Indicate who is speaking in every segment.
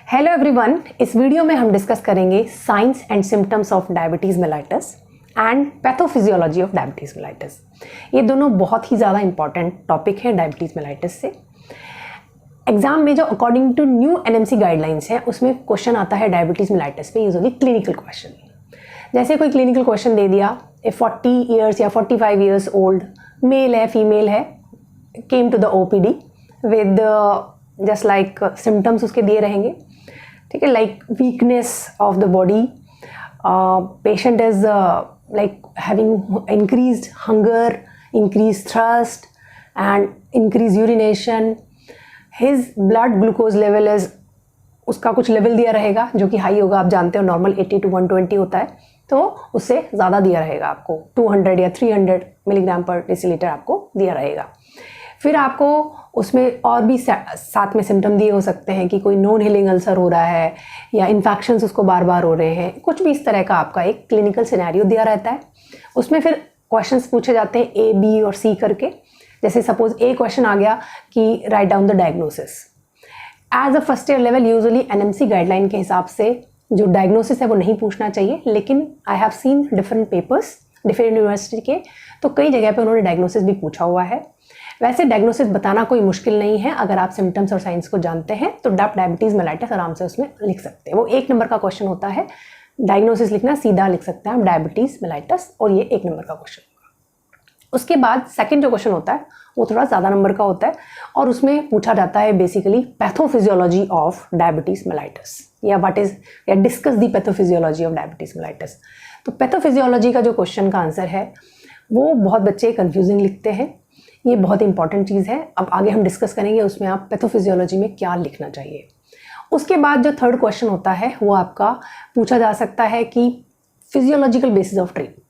Speaker 1: Hello everyone, इस video में हम डिस्कस करेंगे signs and symptoms of diabetes mellitus and pathophysiology of diabetes mellitus. ये दोनों बहुत ही ज़्यादा इंपॉर्टेंट टॉपिक हैं डायबिटीज़ मेलाइटस से। एग्जाम में जो according to new NMC guidelines है उसमें क्वेश्चन आता है डायबिटीज़ मेलाइटस में यूजुअली क्लिनिकल क्वेश्चन। जैसे कोई क्लिनिकल क्वेश्चन दे दिया, ए 40 ईयर्स या 45 ईयर्स ओल्ड मेल है, फीमेल है, came to the OPD with just like symptoms उसके दिए रहेंगे, ठीक है, like weakness of the body, patient is like having increased hunger, increase thirst and increase urination, his blood glucose level is, उसका कुछ level दिया रहेगा जो कि हाई होगा। आप जानते हो नॉर्मल 80 to 120 होता है, तो उससे ज़्यादा दिया रहेगा आपको, 200 या 300 मिलीग्राम पर डेसीलीटर आपको दिया रहेगा। फिर आपको उसमें और भी साथ में सिम्टम दिए हो सकते हैं कि कोई नॉन हीलिंग अल्सर हो रहा है या इन्फेक्शंस उसको बार बार हो रहे हैं, कुछ भी इस तरह का आपका एक क्लिनिकल सिनेरियो दिया रहता है। उसमें फिर क्वेश्चंस पूछे जाते हैं ए, बी और सी करके। जैसे सपोज ए क्वेश्चन आ गया कि write down the diagnosis. As a first year level usually NMC guideline के हिसाब से जो डायग्नोसिस है वो नहीं पूछना चाहिए, लेकिन I have seen different papers different university के, तो कई जगह पे उन्होंने डायग्नोसिस भी पूछा हुआ है। वैसे डायग्नोसिस बताना कोई मुश्किल नहीं है, अगर आप सिम्टम्स और साइंस को जानते हैं तो डायबिटीज़ मेलाइटस आराम से उसमें लिख सकते हैं। वो 1 नंबर का क्वेश्चन होता है, डायग्नोसिस लिखना सीधा लिख सकते हैं हम डायबिटीज़ मेलाइटस, और ये 1 नंबर का क्वेश्चन होगा। उसके बाद सेकंड जो क्वेश्चन होता है वो थोड़ा ज़्यादा नंबर का होता है और उसमें पूछा जाता है basically pathophysiology of diabetes mellitus, या व्हाट इज, या discuss the pathophysiology of diabetes mellitus. तो पैथोफिजियोलॉजी का जो क्वेश्चन का आंसर है वो बहुत बच्चे कंफ्यूजिंग लिखते हैं, ये बहुत इंपॉर्टेंट चीज़ है। अब आगे हम डिस्कस करेंगे उसमें आप पैथोफिजियोलॉजी में क्या लिखना चाहिए। उसके बाद जो थर्ड क्वेश्चन होता है वो आपका पूछा जा सकता है कि फिजियोलॉजिकल बेसिस ऑफ ट्रीटमेंट।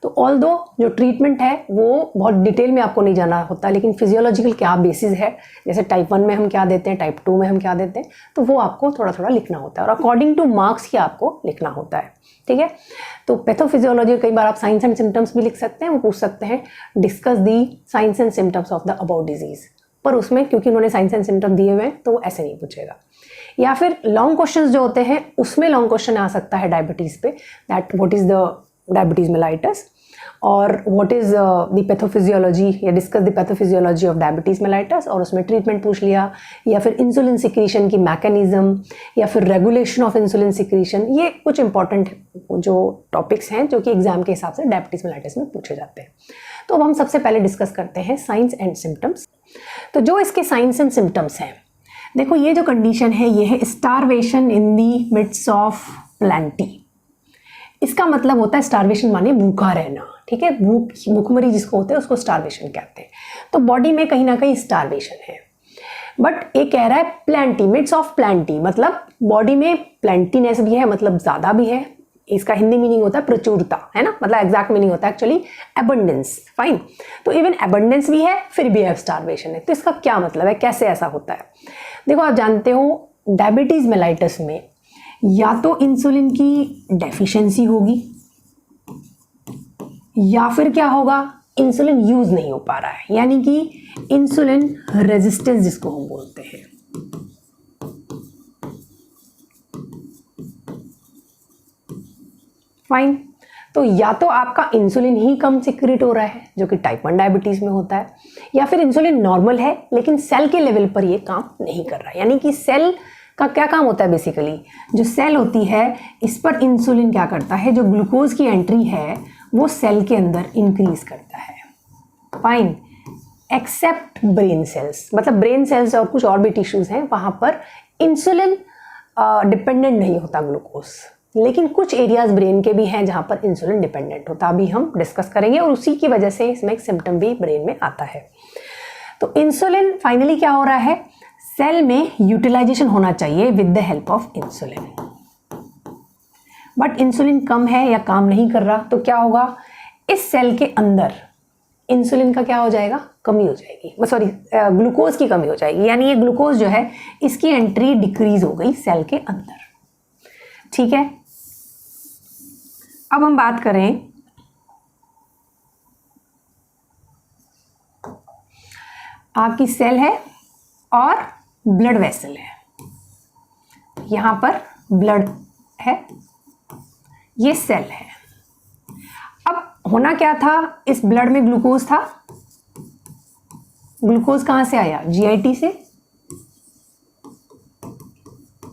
Speaker 1: तो ऑल्दो जो ट्रीटमेंट है वो बहुत डिटेल में आपको नहीं जाना होता, लेकिन फिजियोलॉजिकल क्या बेसिस है, जैसे टाइप 1 में हम क्या देते हैं, टाइप 2 में हम क्या देते हैं, तो वो आपको थोड़ा थोड़ा लिखना होता है और अकॉर्डिंग टू मार्क्स ही आपको लिखना होता है, ठीक है। तो पैथोफिजियोलॉजी कई बार आप साइंस एंड सिम्टम्स भी लिख सकते हैं, वो पूछ सकते हैं discuss the science and symptoms of the about disease, पर उसमें क्योंकि उन्होंने साइंस एंड सिम्टम दिए हुए हैं तो वो ऐसे नहीं पूछेगा। या फिर लॉन्ग क्वेश्चंस जो होते हैं उसमें लॉन्ग क्वेश्चन आ सकता है डायबिटीज़ पे, that what is the diabetes mellitus और व्हाट इज़ द पैथोफिजियोलॉजी, या discuss the pathophysiology of diabetes mellitus, और उसमें ट्रीटमेंट पूछ लिया, या फिर इंसुलिन सिक्रीशन की मैकेनिज्म, या फिर रेगुलेशन ऑफ इंसुलिन सिक्रीशन। ये कुछ इंपॉर्टेंट जो टॉपिक्स हैं जो कि एग्जाम के हिसाब से डायबिटीज़ मेलाइटस में पूछे जाते हैं। तो अब हम सबसे पहले डिस्कस करते हैं साइंस एंड सिम्टम्स। तो जो इसके साइंस एंड सिम्टम्स हैं, देखो ये जो कंडीशन है ये है starvation in the midst of plenty. इसका मतलब होता है स्टारवेशन माने भूखा रहना, ठीक है, भूखमरी जिसको होते हैं उसको स्टारवेशन कहते हैं। तो बॉडी में कहीं ना कहीं स्टारवेशन है, बट ये कह रहा है प्लेंटी, मिड्स ऑफ प्लेंटी, मतलब बॉडी में प्लेंटीनेस भी है, मतलब ज़्यादा भी है। इसका हिंदी मीनिंग होता है प्रचुरता, है ना, मतलब एग्जैक्ट मीनिंग होता है एक्चुअली एबंडेंस, फाइन। तो इवन एबंडेंस भी है फिर भी है स्टारवेशन है, तो इसका क्या मतलब है, कैसे ऐसा होता है। देखो आप जानते हो डायबिटीज़ मेलाइटस में या तो इंसुलिन की डेफिशिएंसी होगी, या फिर क्या होगा, इंसुलिन यूज नहीं हो पा रहा है, यानी कि इंसुलिन रेजिस्टेंस जिसको हम बोलते हैं। फाइन, तो या तो आपका इंसुलिन ही कम सिक्रीट हो रहा है जो कि टाइप 1 डायबिटीज में होता है, या फिर इंसुलिन नॉर्मल है लेकिन सेल के लेवल पर ये काम नहीं कर रहा है। यानी कि सेल का क्या काम होता है, बेसिकली जो सेल होती है इस पर इंसुलिन क्या करता है, जो ग्लूकोज की एंट्री है वो सेल के अंदर इंक्रीज करता है। फाइन, एक्सेप्ट ब्रेन सेल्स, मतलब ब्रेन सेल्स और कुछ और भी टिश्यूज हैं वहां पर इंसुलिन डिपेंडेंट नहीं होता ग्लूकोज, लेकिन कुछ एरियाज ब्रेन के भी हैं जहां पर इंसुलिन डिपेंडेंट होता, अभी हम डिस्कस करेंगे, और उसी की वजह से इसमें एक सिम्टम भी ब्रेन में आता है। तो इंसुलिन फाइनली क्या हो रहा है, सेल में यूटिलाइजेशन होना चाहिए with the help of insulin, but insulin कम है या काम नहीं कर रहा, तो क्या होगा, इस सेल के अंदर इंसुलिन का क्या हो जाएगा, कमी हो जाएगी, सॉरी ग्लूकोज की कमी हो जाएगी, यानी ये ग्लूकोज जो है इसकी एंट्री डिक्रीज हो गई सेल के अंदर, ठीक है। अब हम बात करें आपकी सेल है और ब्लड वेसल है, यहाँ पर ब्लड है, ये सेल है। अब होना क्या था, इस ब्लड में ग्लूकोज था, ग्लूकोज कहाँ से आया, जीआईटी से।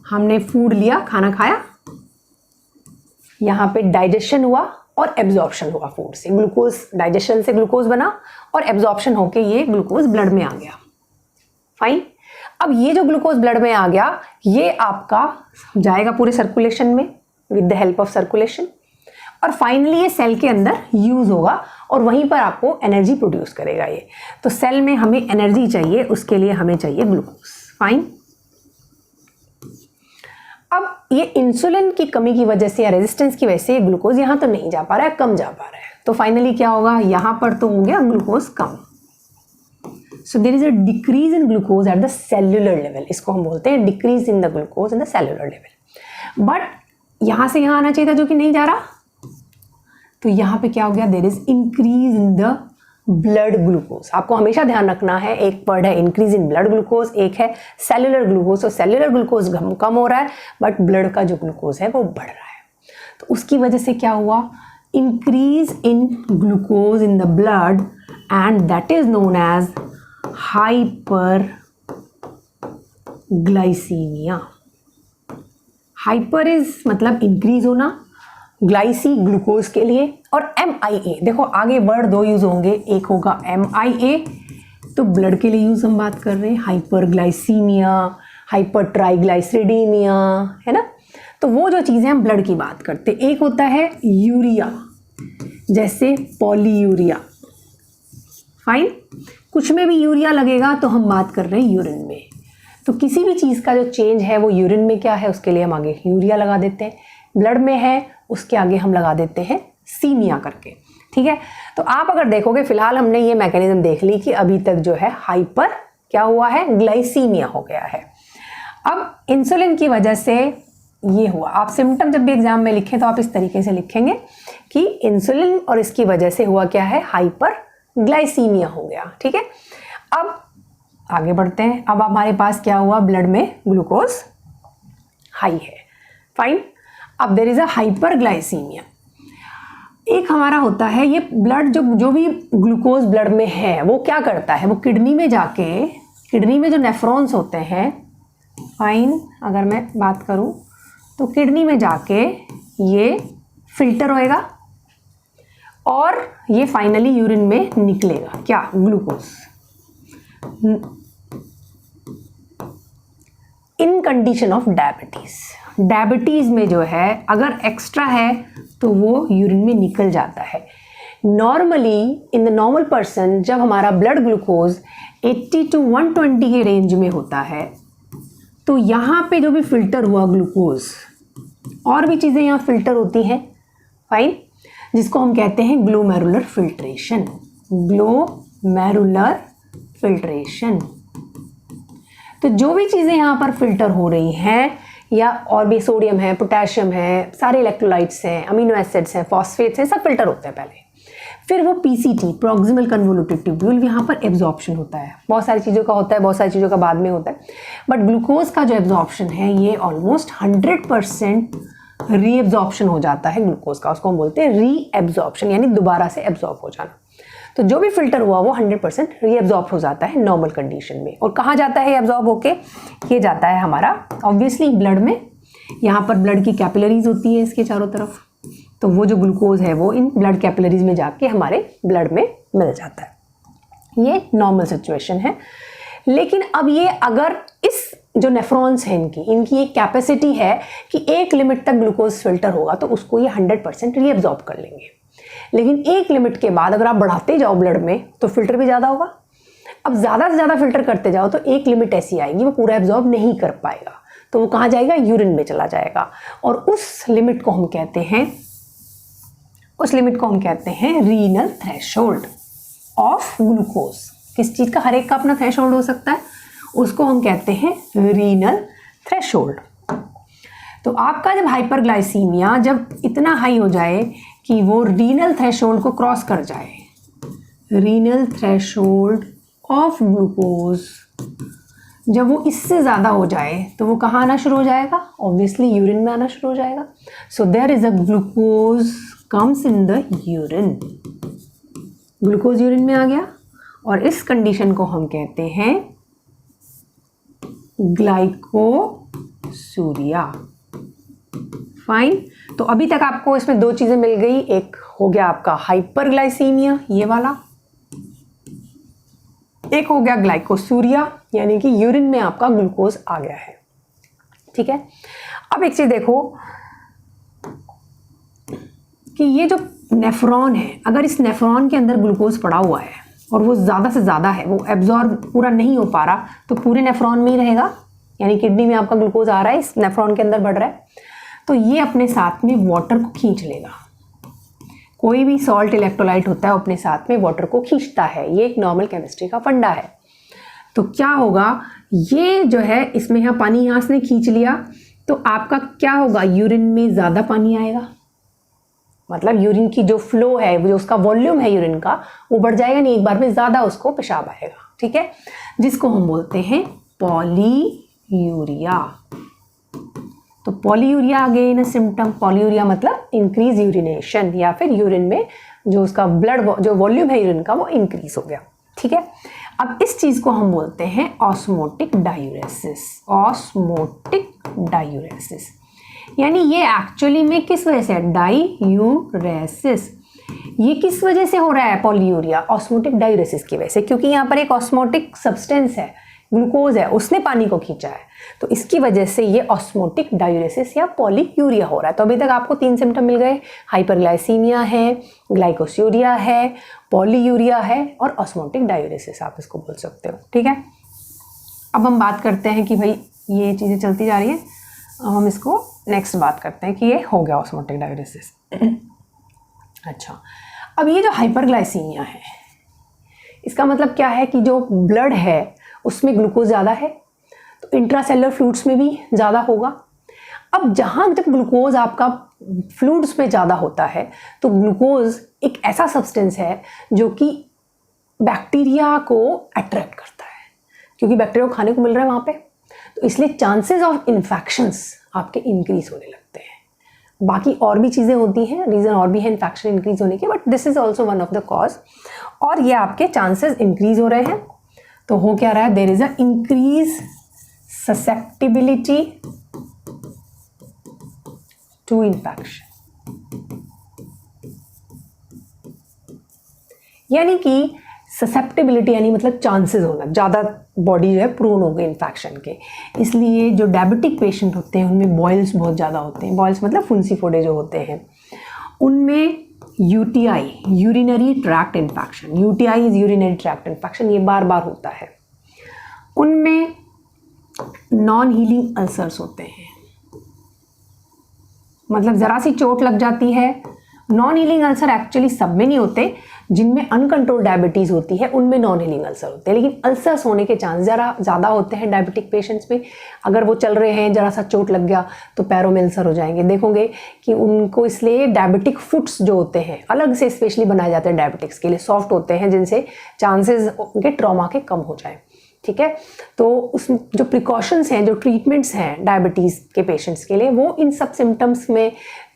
Speaker 1: हमने फूड लिया, खाना खाया, यहाँ पे डाइजेशन हुआ और एब्जॉर्प्शन हुआ फूड से, ग्लूकोज डाइजेशन से ग्लूकोज बना और एब्जॉर्प्शन होके ये ग्लूकोज ब्लड में आ गया। फाइन। अब ये जो ग्लूकोज ब्लड में आ गया, ये आपका जाएगा पूरे सर्कुलेशन में with the help of circulation, और फाइनली ये सेल के अंदर यूज होगा और वहीं पर आपको एनर्जी प्रोड्यूस करेगा ये। तो सेल में हमें एनर्जी चाहिए, उसके लिए हमें चाहिए ग्लूकोज। फाइन। अब ये इंसुलिन की कमी की वजह से या रेजिस्टेंस की वजह से ग्लूकोज यहाँ तो नहीं जा पा रहा है, कम जा पा रहा है, तो फाइनली क्या होगा, यहाँ पर तो हो गया ग्लूकोज कम। So there is a decrease in glucose at the cellular level, इसको हम बोलते हैं decrease in the glucose in the cellular level. But यहाँ से यहाँ आना चाहिए था जो कि नहीं जा रहा, तो यहाँ पे क्या हो गया, there is increase in the blood glucose. आपको हमेशा ध्यान रखना है, एक वर्ड है इंक्रीज इन ब्लड ग्लूकोज, एक है सेल्युलर ग्लूकोज। तो सेल्युलर ग्लूकोज कम हो रहा है बट ब्लड का जो ग्लूकोज है वो बढ़ रहा है, तो उसकी वजह से क्या हुआ, increase in glucose in the blood and that is known as hyperglycaemia. Hyper is मतलब इंक्रीज होना, ग्लाइसी ग्लूकोज के लिए, और MIA, देखो आगे वर्ड दो यूज होंगे, एक होगा MIA, तो ब्लड के लिए यूज हम बात कर रहे हैं, हाइपरग्लाइसीमिया, हाइपर ट्राइग्लाइसरीडीमिया, है ना। तो वो जो चीज़ें हम ब्लड की बात करते हैं, एक होता है यूरिया, जैसे पॉलीयूरिया। फाइन। कुछ में भी यूरिया लगेगा तो हम बात कर रहे हैं यूरिन में। तो किसी भी चीज़ का जो चेंज है वो यूरिन में क्या है, उसके लिए हम आगे यूरिया लगा देते हैं। ब्लड में है, उसके आगे हम लगा देते हैं सीमिया करके। ठीक है, तो आप अगर देखोगे, फिलहाल हमने ये मैकेनिज्म देख ली कि अभी तक जो है हाइपर क्या हुआ है, ग्लाइसीमिया हो गया है। अब इंसुलिन की वजह से ये हुआ। आप सिम्टम जब भी एग्जाम में लिखें तो आप इस तरीके से लिखेंगे कि इंसुलिन और इसकी वजह से हुआ क्या है, हाइपर ग्लाइसीमिया हो गया। ठीक है, अब आगे बढ़ते हैं। अब हमारे पास क्या हुआ, ब्लड में ग्लूकोज हाई है। फाइन। अब देयर इज अ हाइपरग्लाइसीमिया। एक हमारा होता है ये ब्लड, जो भी ग्लूकोज ब्लड में है वो क्या करता है, वो किडनी में जाके, किडनी में जो नेफ्रॉन्स होते हैं, फाइन, अगर मैं बात करूं तो किडनी में जाके ये फिल्टर होएगा और ये फाइनली यूरिन में निकलेगा क्या, glucose. In condition of diabetes, diabetes में जो है अगर एक्स्ट्रा है तो वो यूरिन में निकल जाता है। Normally in the normal person जब हमारा ब्लड ग्लूकोज 80 to 120 के रेंज में होता है तो यहाँ पे जो भी फिल्टर हुआ ग्लूकोज, और भी चीज़ें यहाँ फिल्टर होती हैं, फाइन, जिसको हम कहते हैं ग्लोमेरुलर फिल्ट्रेशन। Glomerular filtration. तो जो भी चीज़ें यहाँ पर फिल्टर हो रही हैं, या और भी सोडियम है, पोटेशियम है, सारे इलेक्ट्रोलाइट्स हैं, अमीनो एसिड्स हैं, फॉस्फेट्स हैं, सब फिल्टर होते हैं पहले। फिर वो PCT, प्रॉक्सिमल कन्वोल्यूटेड ट्यूब्यूल, यहाँ पर एब्जॉर्प्शन होता है। बहुत सारी चीज़ों का होता है, बहुत सारी चीज़ों का बाद में होता है, बट ग्लूकोज का जो एब्जॉर्प्शन है ये ऑलमोस्ट 100% रीएब्जॉर्प्शन हो जाता है ग्लूकोज का। उसको हम बोलते हैं रीएब्जॉर्प्शन, यानी दोबारा से एब्जॉर्ब हो जाना। तो जो भी फिल्टर हुआ वो 100% रीएब्जॉर्ब हो जाता है नॉर्मल कंडीशन में। और कहाँ जाता है एब्जॉर्ब होके, ये जाता है हमारा ऑब्वियसली ब्लड में। यहाँ पर ब्लड की कैपिलरीज होती है इसके चारों तरफ, तो वो जो ग्लूकोज है वो इन ब्लड कैपिलरीज में जाके हमारे ब्लड में मिल जाता है। ये नॉर्मल सिचुएशन है। लेकिन अब ये अगर इस जो नेफ्रॉन्स हैं इनकी एक कैपेसिटी है कि एक लिमिट तक ग्लूकोज फिल्टर होगा तो उसको ये 100% रीएब्जॉर्ब कर लेंगे। लेकिन एक लिमिट के बाद अगर आप बढ़ाते जाओ ब्लड में तो फिल्टर भी ज़्यादा होगा। अब ज़्यादा से ज़्यादा फिल्टर करते जाओ तो एक लिमिट ऐसी आएगी वो पूरा एब्जॉर्ब नहीं कर पाएगा, तो वो कहाँ जाएगा, यूरिन में चला जाएगा। और उस लिमिट को हम कहते हैं रीनल थ्रेशोल्ड ऑफ ग्लूकोज। किस चीज़ का, हर एक का अपना थ्रेशोल्ड हो सकता है, उसको हम कहते हैं रीनल थ्रेशोल्ड। तो आपका जब हाइपरग्लाइसीमिया जब इतना हाई हो जाए कि वो रीनल थ्रेशोल्ड को क्रॉस कर जाए, रीनल थ्रेशोल्ड ऑफ ग्लूकोज जब वो इससे ज़्यादा हो जाए तो वो कहाँ आना शुरू हो जाएगा? ऑब्वियसली यूरिन में आना शुरू हो जाएगा। So there is a glucose comes in the urine. Glucose urine में आ गया और इस कंडीशन को हम कहते हैं ग्लाइकोसूरिया। फाइन। तो अभी तक आपको इसमें दो चीज़ें मिल गई, एक हो गया आपका हाइपरग्लाइसीमिया ये वाला, एक हो गया ग्लाइकोसूरिया यानी कि यूरिन में आपका ग्लूकोज आ गया है। ठीक है। अब एक चीज देखो कि ये जो नेफ्रॉन है, अगर इस नेफ्रॉन के अंदर ग्लूकोज पड़ा हुआ है और वो ज़्यादा से ज़्यादा है, वो एब्जॉर्ब पूरा नहीं हो पा रहा, तो पूरे नेफ्रॉन में ही रहेगा, यानी किडनी में आपका ग्लूकोज आ रहा है, इस नेफ्रॉन के अंदर बढ़ रहा है, तो ये अपने साथ में वाटर को खींच लेगा। कोई भी सॉल्ट इलेक्ट्रोलाइट होता है वो अपने साथ में वाटर को खींचता है, ये एक नॉर्मल केमिस्ट्री का फंडा है। तो क्या होगा, ये जो है इसमें यहाँ पानी यहाँ से खींच लिया तो आपका क्या होगा, यूरिन में ज़्यादा पानी आएगा, मतलब यूरिन की जो फ्लो है, जो उसका वॉल्यूम है यूरिन का, वो बढ़ जाएगा, नहीं एक बार में ज़्यादा उसको पेशाब आएगा। ठीक है, जिसको हम बोलते हैं पॉलीयूरिया। तो पॉलीयूरिया अगेन सिम्टम, पॉलीयूरिया मतलब इंक्रीज यूरिनेशन, या फिर यूरिन में जो उसका ब्लड जो वॉल्यूम है यूरिन का वो इंक्रीज हो गया। ठीक है, अब इस चीज को हम बोलते हैं ऑस्मोटिक डायूरेसिस। ऑस्मोटिक डायूरेसिस यानी ये एक्चुअली में किस वजह से, डायूरेसिस, ये किस वजह से हो रहा है पॉलीयूरिया, ऑस्मोटिक डायूरेसिस की वजह से, क्योंकि यहाँ पर एक ऑस्मोटिक सब्सटेंस है, ग्लूकोज है, उसने पानी को खींचा है, तो इसकी वजह से ये ऑस्मोटिक डायूरेसिस या पॉलीयूरिया हो रहा है। तो अभी तक आपको 3 सिम्टम मिल गए, हाइपरग्लाइसीमिया है, ग्लाइकोसूरिया है, पॉलीयूरिया है और ऑस्मोटिक डायूरेसिस आप इसको बोल सकते हो। ठीक है, अब हम बात करते हैं कि भाई ये चीज़ें चलती जा रही हैं, अब हम इसको नेक्स्ट बात करते हैं कि ये हो गया ऑस्मोटिक डायूरेसिस। अच्छा, अब ये जो हाइपरग्लाइसीमिया है, इसका मतलब क्या है कि जो ब्लड है उसमें ग्लूकोज ज़्यादा है, तो इंट्रासेलुलर फ्लूइड्स में भी ज़्यादा होगा। अब जहाँ जब ग्लूकोज आपका फ्लूइड्स में ज़्यादा होता है, तो ग्लूकोज एक ऐसा सब्सटेंस है जो कि बैक्टीरिया को अट्रैक्ट करता है, क्योंकि बैक्टीरिया को खाने को मिल रहा है वहाँ पे, तो इसलिए चांसेस ऑफ इन्फेक्शंस आपके इंक्रीज होने लगते हैं। बाकी और भी चीज़ें होती हैं, रीज़न और भी है इन्फेक्शन इंक्रीज होने के, but this is also one of the cause. और ये आपके चांसेस इंक्रीज हो रहे हैं, तो हो क्या रहा है, there is a increase susceptibility to infection, यानी कि ससेप्टिबिलिटी यानी मतलब चांसेस होना, ज़्यादा बॉडी जो है प्रोन हो गई इन्फेक्शन के। इसलिए जो डायबिटिक पेशेंट होते हैं उनमें बॉयल्स बहुत ज़्यादा होते हैं, बॉयल्स मतलब फुंसी फोड़े जो होते हैं, उनमें UTI, urinary tract infection, UTI is urinary tract infection, ये बार बार होता है। उनमें नॉन हीलिंग अल्सर्स होते हैं, मतलब ज़रा सी चोट लग जाती है। नॉन हीलिंग अल्सर एक्चुअली सब में नहीं होते, जिनमें अनकंट्रोल्ड डायबिटीज़ होती है उनमें नॉन हीलिंग अल्सर होते हैं, लेकिन अल्सर्स होने के चांस ज़रा ज़्यादा होते हैं डायबिटिक पेशेंट्स में। अगर वो चल रहे हैं, ज़रा सा चोट लग गया तो पैरों में अल्सर हो जाएंगे, देखोगे कि उनको, इसलिए डायबिटिक फुट्स जो होते हैं अलग से स्पेशली बनाए जाते हैं डायबिटिक्स के लिए, सॉफ्ट होते हैं, जिनसे चांसेस उनके ट्रॉमा के कम हो जाए। ठीक है, तो उस जो प्रिकॉशंस हैं, जो ट्रीटमेंट्स हैं डायबिटीज़ के पेशेंट्स के लिए, वो इन सब सिम्टम्स में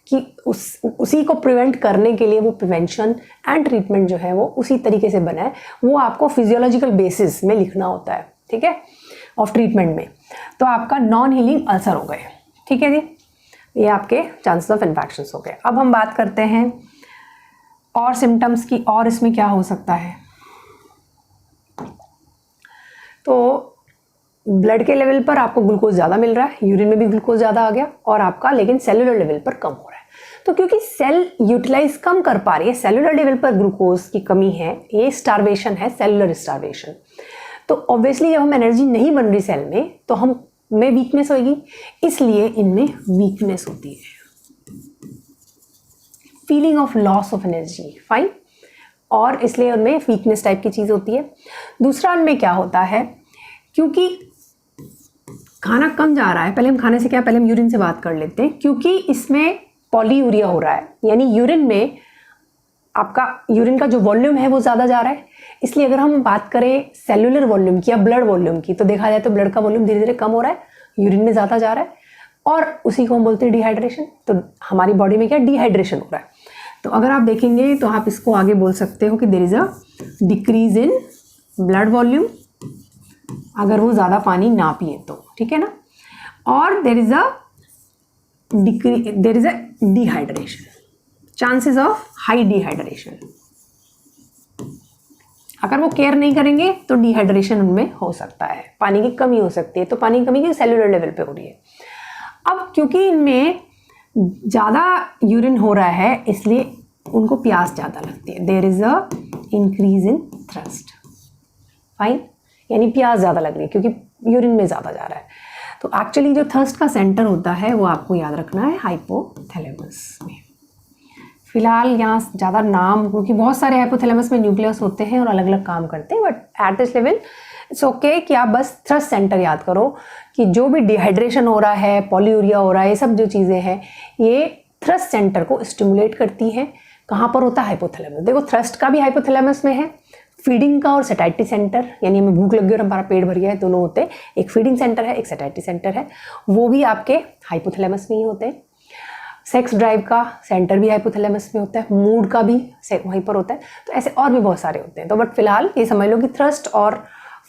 Speaker 1: कि उसी को प्रिवेंट करने के लिए वो प्रिवेंशन एंड ट्रीटमेंट जो है वो उसी तरीके से बना है, वो आपको फिजियोलॉजिकल बेसिस में लिखना होता है। ठीक है, ऑफ ट्रीटमेंट में। तो आपका नॉन हीलिंग अल्सर हो गए। ठीक है जी, ये आपके चांसेस ऑफ इन्फेक्शंस हो गए। अब हम बात करते हैं और सिम्टम्स की, और इसमें क्या हो सकता है। तो ब्लड के लेवल पर आपको ग्लूकोज ज़्यादा मिल रहा है, यूरिन में भी ग्लूकोज ज़्यादा आ गया, और आपका लेकिन सेलुलर लेवल पर कम हो रहा है। तो क्योंकि सेल यूटिलाइज कम कर पा रही है, सेलुलर लेवल पर ग्लूकोज की कमी है, ये स्टार्वेशन है, सेलुलर स्टार्वेशन। तो ऑब्वियसली जब हम एनर्जी नहीं बन रही सेल में, तो हम में वीकनेस होगी, इसलिए इनमें वीकनेस होती है, feeling of loss of energy. Fine, और इसलिए उनमें वीकनेस टाइप की चीज़ होती है। दूसरा उनमें क्या होता है, क्योंकि खाना कम जा रहा है, पहले हम खाने से क्या, पहले हम यूरिन से बात कर लेते हैं, क्योंकि इसमें पॉलीयूरिया हो रहा है, यानी यूरिन में आपका यूरिन का जो वॉल्यूम है वो ज़्यादा जा रहा है, इसलिए अगर हम बात करें सेलुलर वॉल्यूम की या ब्लड वॉल्यूम की, तो देखा जाए तो ब्लड का वॉल्यूम धीरे धीरे कम हो रहा है, यूरिन में ज़्यादा जा रहा है, और उसी को हम बोलते हैं डिहाइड्रेशन। तो हमारी बॉडी में क्या डिहाइड्रेशन हो रहा है। तो अगर आप देखेंगे तो आप इसको आगे बोल सकते हो कि there is a decrease in blood volume, अगर वो ज़्यादा पानी ना पिए तो, ठीक है ना। और there is a dehydration, chances of high dehydration. अगर वो केयर नहीं करेंगे तो डिहाइड्रेशन उनमें हो सकता है, पानी की कमी हो सकती है। तो पानी की कमी की सेलुलर लेवल पे हो रही है। अब क्योंकि इनमें ज़्यादा यूरिन हो रहा है इसलिए उनको प्यास ज़्यादा लगती है। There is a increase in thirst, fine, यानी प्यास ज़्यादा लग रही है क्योंकि यूरिन में ज़्यादा जा रहा है। तो एक्चुअली जो थर्स्ट का सेंटर होता है वो आपको याद रखना है हाइपोथैलेमस में। फिलहाल यहाँ ज़्यादा नाम, क्योंकि बहुत सारे हाइपोथैलेमस में न्यूक्लियस होते हैं और अलग अलग काम करते हैं, but at this level it's okay कि आप बस थ्रस्ट सेंटर याद करो कि जो भी डिहाइड्रेशन हो रहा है, पॉलीयूरिया हो रहा है, ये सब जो चीज़ें हैं ये थ्रस्ट सेंटर को स्टिमुलेट करती हैं। कहाँ पर होता है? हाइपोथैलेमस। देखो थ्रस्ट का भी हाइपोथैलेमस में है, फीडिंग का और सैटिस्फैक्टरी सेंटर, यानी हमें भूख लग गई और हमारा पेट भर गया है, दोनों होते हैं। एक फीडिंग सेंटर है, एक सैटिस्फैक्टरी सेंटर है, वो भी आपके हाइपोथैलेमस में ही होते हैं। सेक्स ड्राइव का सेंटर भी हाइपोथैलेमस में होता है, मूड का भी वहीं पर होता है। तो ऐसे और भी बहुत सारे होते हैं। तो बट फिलहाल ये समझ लो कि थ्रस्ट और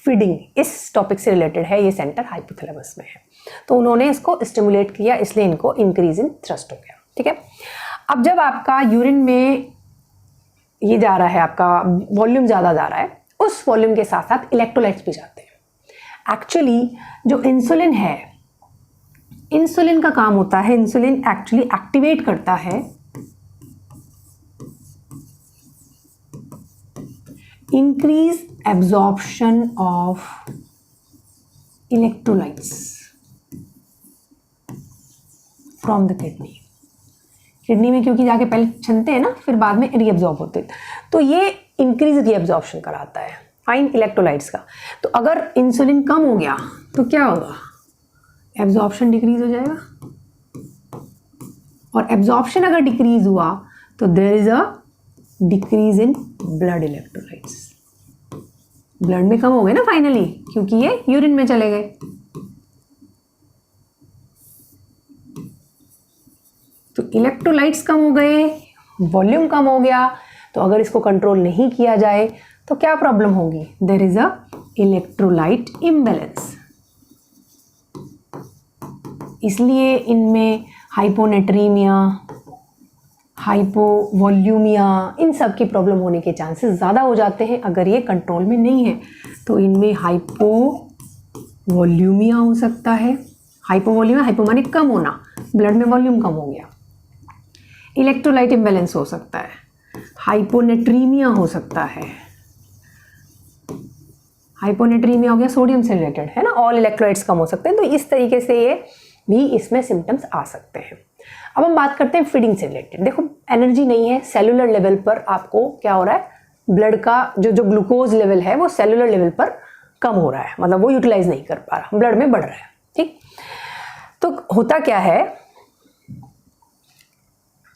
Speaker 1: फीडिंग इस टॉपिक से रिलेटेड है, ये सेंटर हाइपोथैलेमस में है। तो उन्होंने इसको स्टिमुलेट किया, इसलिए इनको इंक्रीज इन थ्रस्ट हो गया, ठीक है। अब जब आपका यूरिन में ये जा रहा है, आपका वॉल्यूम ज़्यादा जा रहा है, उस वॉल्यूम के साथ साथ इलेक्ट्रोलाइट्स भी जाते हैं। एक्चुअली जो इंसुलिन है, इंसुलिन का काम होता है, इंसुलिन एक्चुअली एक्टिवेट करता है increase absorption of electrolytes from the kidney. Kidney में क्योंकि जाके पहले छनते हैं ना, फिर बाद में रीअब्जॉर्ब होते हैं, तो ये इंक्रीज रीअब्जॉर्प्शन कराता है, फाइन, इलेक्ट्रोलाइट्स का। तो अगर इंसुलिन कम हो गया तो क्या होगा? एब्जॉर्प्शन डिक्रीज हो जाएगा, और एब्जॉर्प्शन अगर डिक्रीज हुआ तो there is a decrease in blood electrolytes. Blood में कम हो गए ना फाइनली, क्योंकि ये यूरिन में चले गए। तो इलेक्ट्रोलाइट्स कम हो गए, वॉल्यूम कम हो गया, तो अगर इसको कंट्रोल नहीं किया जाए तो क्या प्रॉब्लम होगी? There is a electrolyte imbalance. इसलिए इनमें हाइपोनेट्रीमिया, हाइपोवॉल्यूमिया, इन सब की प्रॉब्लम होने के चांसेस ज़्यादा हो जाते हैं अगर ये कंट्रोल में नहीं है। तो इनमें हाइपोवॉल्यूमिया हो सकता है। हाइपोवॉल्यूमिया, हाइपो माने कम होना, ब्लड में वॉल्यूम कम हो गया। इलेक्ट्रोलाइट इम्बैलेंस हो सकता है, हाइपोनेट्रीमिया हो सकता है। हाइपोनेट्रीमिया हो गया सोडियम से रिलेटेड, है ना, ऑल इलेक्ट्रोलाइट्स कम हो सकते हैं। तो इस तरीके से ये भी इसमें सिम्टम्स आ सकते हैं। अब हम बात करते हैं फीडिंग से रिलेटेड। देखो एनर्जी नहीं है, सेलुलर लेवल पर आपको क्या हो रहा है, ब्लड का जो ग्लूकोज लेवल है वो सेलुलर लेवल पर कम हो रहा है, मतलब वो यूटिलाइज नहीं कर पा रहा, ब्लड में बढ़ रहा है, ठीक। तो होता क्या है,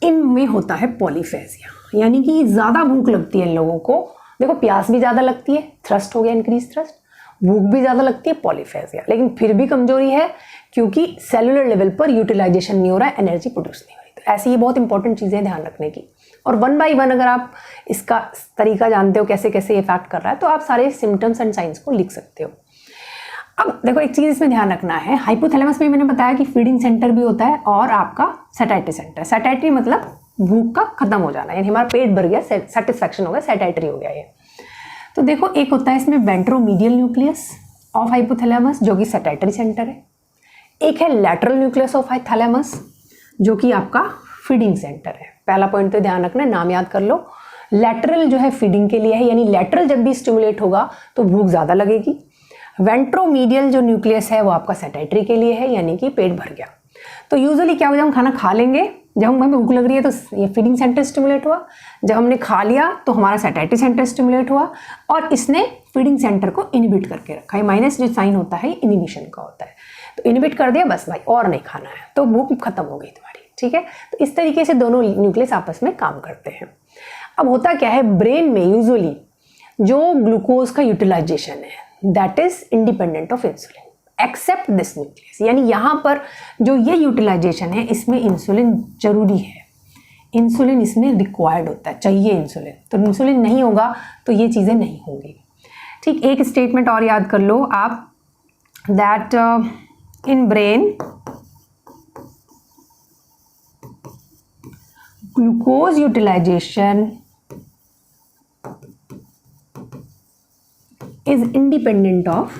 Speaker 1: इनमें होता है पॉलीफेजिया, यानी कि ज़्यादा भूख लगती है इन लोगों को। देखो प्यास भी ज़्यादा लगती है, थ्रस्ट हो गया इंक्रीज थ्रस्ट, भूख भी ज़्यादा लगती है, पॉलीफेजिया, लेकिन फिर भी कमजोरी है क्योंकि सेलुलर लेवल पर यूटिलाइजेशन नहीं हो रहा है, एनर्जी प्रोड्यूस नहीं हो रही। तो ऐसी ये बहुत इंपॉर्टेंट चीज़ें ध्यान रखने की। और वन बाय वन अगर आप इसका तरीका जानते हो कैसे कैसे इफेक्ट कर रहा है, तो आप सारे सिम्टम्स एंड साइंस को लिख सकते हो। अब देखो एक चीज़ इसमें ध्यान रखना है, हाइपोथैलेमस में मैंने बताया कि फीडिंग सेंटर भी होता है और आपका सैटिस्फैक्टरी सेंटर। सैटिस्फैक्टरी मतलब भूख का खत्म हो जाना, यानी हमारा पेट भर गया, सेटिस्फैक्शन हो गया, सैटिस्फैक्टरी हो गया ये। तो देखो एक होता है इसमें वेंट्रोमीडियल न्यूक्लियस ऑफ हाइपोथैलेमस जो कि सैटिस्फैक्टरी सेंटर है, एक है लैटरल न्यूक्लियस ऑफ थैलेमस जो कि आपका फीडिंग सेंटर है। पहला पॉइंट तो ध्यान रखना है, नाम याद कर लो। लैटरल जो है फीडिंग के लिए है, यानी लैटरल जब भी स्टिमुलेट होगा तो भूख ज़्यादा लगेगी। वेंट्रोमीडियल जो न्यूक्लियस है वो आपका सैटिस्फैक्टरी के लिए है, यानी कि पेट भर गया। तो यूजुअली क्या होगा, हम खाना खा लेंगे, जब हमें भूख लग रही है तो ये फीडिंग सेंटर स्टिमुलेट हुआ, जब हमने खा लिया तो हमारा सैटिस्फैक्टरी सेंटर स्टिमुलेट हुआ, और इसने फीडिंग सेंटर को इनिबिट करके रखा है। माइनस जो साइन होता है इनिबिशन का होता है, तो इनिबिट कर दिया, बस भाई और नहीं खाना है, तो भूख खत्म हो गई तुम्हारी, ठीक है। तो इस तरीके से दोनों न्यूक्लियस आपस में काम करते हैं। अब होता क्या है, ब्रेन में यूजुअली जो ग्लूकोज का यूटिलाइजेशन है that is independent of insulin except this nucleus. यानी यहाँ पर जो ये यूटिलाइजेशन है इसमें इंसुलिन जरूरी है, इंसुलिन इसमें रिक्वायर्ड होता है, चाहिए इंसुलिन। तो इंसुलिन नहीं होगा तो ये चीज़ें नहीं होंगी। ठीक, एक स्टेटमेंट और याद कर लो आप, that in brain glucose utilisation is independent of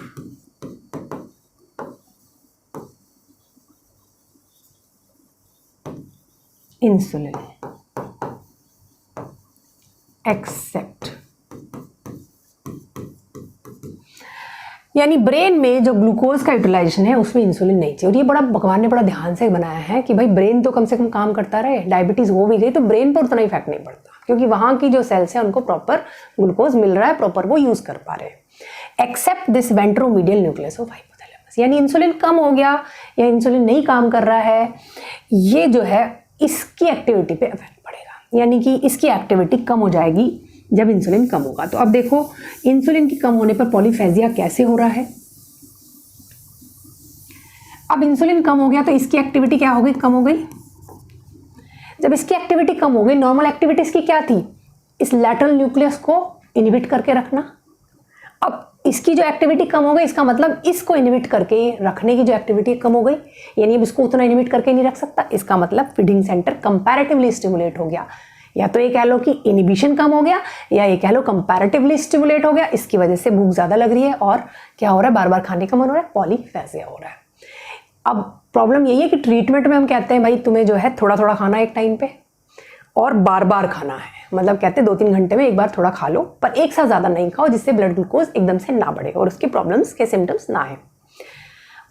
Speaker 1: insulin except, यानी ब्रेन में जो ग्लूकोज का यूटिलाइजेशन है उसमें इंसुलिन नहीं चाहिए। और ये बड़ा भगवान ने बड़ा ध्यान से बनाया है कि भाई ब्रेन तो कम से कम काम करता रहे, डायबिटीज हो भी गई तो ब्रेन पर उतना इफेक्ट नहीं पड़ता क्योंकि वहां की जो सेल्स हैं उनको प्रॉपर ग्लूकोज मिल रहा है, प्रॉपर वो यूज कर पा रहे हैं। Except this ventromedial nucleus of hypothalamus, यानी इंसुलिन कम हो गया या इंसुलिन नहीं काम कर रहा है, ये जो है इसकी एक्टिविटी पे इफेक्ट पड़ेगा, यानी कि इसकी एक्टिविटी कम हो जाएगी जब इंसुलिन कम होगा। तो अब देखो इंसुलिन की कम होने पर पॉलीफेजिया कैसे हो रहा है। अब इंसुलिन कम हो गया तो इसकी एक्टिविटी क्या हो गई, कम हो गई। जब इसकी एक्टिविटी कम हो गई, नॉर्मल एक्टिविटी इसकी क्या थी, इस लैटरल न्यूक्लियस को इनहिबिट करके रखना। अब इसकी जो एक्टिविटी कम हो गई इसका मतलब इसको इनहिबिट करके रखने की जो एक्टिविटी कम हो गई, यानी अब इसको उतना इनहिबिट करके नहीं रख सकता। इसका मतलब फीडिंग सेंटर कंपैरेटिवली स्टिमुलेट हो गया। या तो ये कह लो कि इनहिबिशन कम हो गया या ये कह लो कंपैरेटिवली स्टिमुलेट हो गया। इसकी वजह से भूख ज़्यादा लग रही है और क्या हो रहा है, बार बार खाने का मन हो रहा है, पॉलीफेजिया हो रहा है। अब प्रॉब्लम यही है कि ट्रीटमेंट में हम कहते हैं भाई तुम्हें जो है थोड़ा थोड़ा खाना एक टाइम पे और बार बार खाना है, मतलब कहते हैं 2-3 घंटे में एक बार थोड़ा खा लो, पर एक साथ ज़्यादा नहीं खाओ जिससे ब्लड ग्लूकोज एकदम से ना बढ़े और उसके प्रॉब्लम्स के सिम्टम्स ना आए।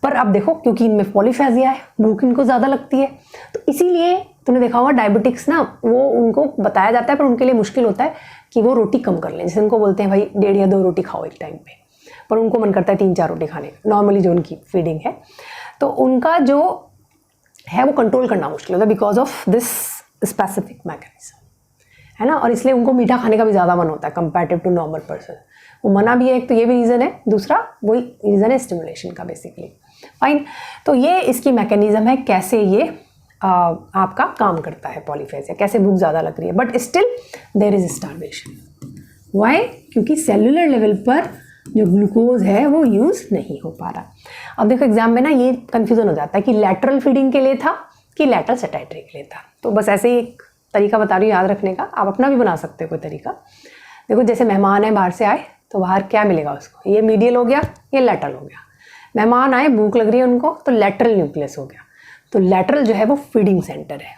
Speaker 1: पर अब देखो क्योंकि इनमें पॉलीफेजिया है, भूख इनको ज़्यादा लगती है, तो इसीलिए तुमने देखा होगा डायबिटिक्स ना वो उनको बताया जाता है पर उनके लिए मुश्किल होता है कि वो रोटी कम कर लें। जैसे उनको बोलते हैं भाई 1.5 या 2 रोटी खाओ एक टाइम पे, पर उनको मन करता है 3-4 रोटी खाने का, नॉर्मली जो उनकी फीडिंग है। तो उनका जो है वो कंट्रोल करना मुश्किल होता है because of this specific mechanism, है ना। और इसलिए उनको मीठा खाने का भी ज़्यादा मन होता है कंपेरेटिव टू नॉर्मल पर्सन। वो मना भी है, एक तो ये भी रीज़न है, दूसरा वही रीज़न है स्टिमुलेशन का बेसिकली। फाइन, तो ये इसकी मैकेनिज्म है कैसे ये आपका काम करता है पॉलीफेजिया, कैसे भूख ज़्यादा लग रही है but still there is starvation. Why, क्योंकि सेलुलर लेवल पर जो ग्लूकोज है वो यूज़ नहीं हो पा रहा। अब देखो एग्जाम में ना ये कन्फ्यूज़न हो जाता है कि लैटरल फीडिंग के लिए था कि लैटरल सेटेटरी के लिए था। तो बस ऐसे ही एक तरीका बता रही हूँ याद रखने का, आप अपना भी बना सकते हो कोई तरीका। देखो जैसे मेहमान है बाहर से आए तो बाहर क्या मिलेगा उसको, ये मीडियल हो गया, ये लैटरल हो गया। मेहमान आए भूख लग रही है उनको तो लैटरल न्यूक्लियस हो गया। तो लैटरल जो है वो फीडिंग सेंटर है।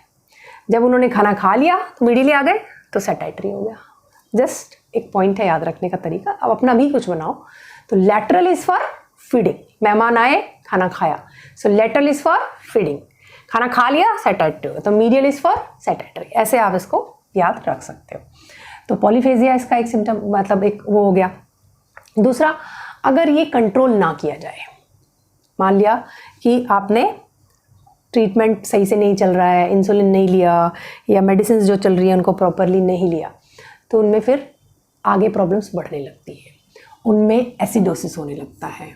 Speaker 1: जब उन्होंने खाना खा लिया तो मीडियली आ गए तो सेटेटरी हो गया। जस्ट एक पॉइंट है याद रखने का तरीका, अब अपना भी कुछ बनाओ। तो लैटरल इज फॉर फीडिंग, मेहमान आए खाना खाया, सो लैटरल इज फॉर फीडिंग, खाना खा लिया सेटेटरी हो, तो मीडियल इज फॉर सेटेटरी। ऐसे आप इसको याद रख सकते हो। तो पॉलीफेजिया इसका एक सिम्टम, मतलब एक वो हो गया। दूसरा, अगर ये कंट्रोल ना किया जाए, मान लिया कि आपने ट्रीटमेंट सही से नहीं चल रहा है, इंसुलिन नहीं लिया या मेडिसिन जो चल रही है उनको प्रॉपरली नहीं लिया, तो उनमें फिर आगे प्रॉब्लम्स बढ़ने लगती है, उनमें एसिडोसिस होने लगता है।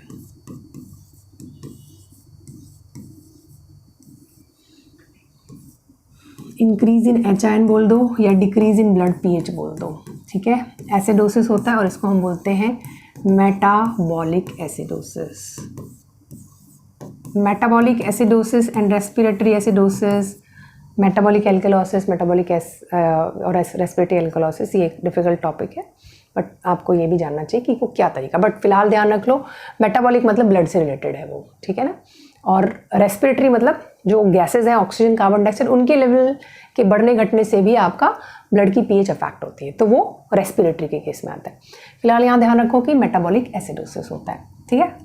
Speaker 1: इंक्रीज इन HIN बोल दो या डिक्रीज इन ब्लड pH बोल दो, ठीक है। एसिडोसिस होता है और इसको हम बोलते हैं metabolic acidosis. Metabolic acidosis and respiratory acidosis, metabolic alkalosis, metabolic और रेस्पिरेटरी एल्कलोसिस, ये एक डिफ़िकल्ट टॉपिक है बट आपको ये भी जानना चाहिए कि वो क्या तरीका। बट फिलहाल ध्यान रख लो, मेटाबॉलिक मतलब ब्लड से रिलेटेड है वो, ठीक है ना। और रेस्पिरेटरी मतलब जो गैसेज हैं ऑक्सीजन कार्बन डाइऑक्साइड, उनके लेवल के बढ़ने घटने से भी आपका ब्लड की pH अफेक्ट होती है, तो वो रेस्पिरेटरी के केस में आता है। फिलहाल यहाँ ध्यान रखो कि मेटाबॉलिक एसिडोसिस होता है, ठीक है।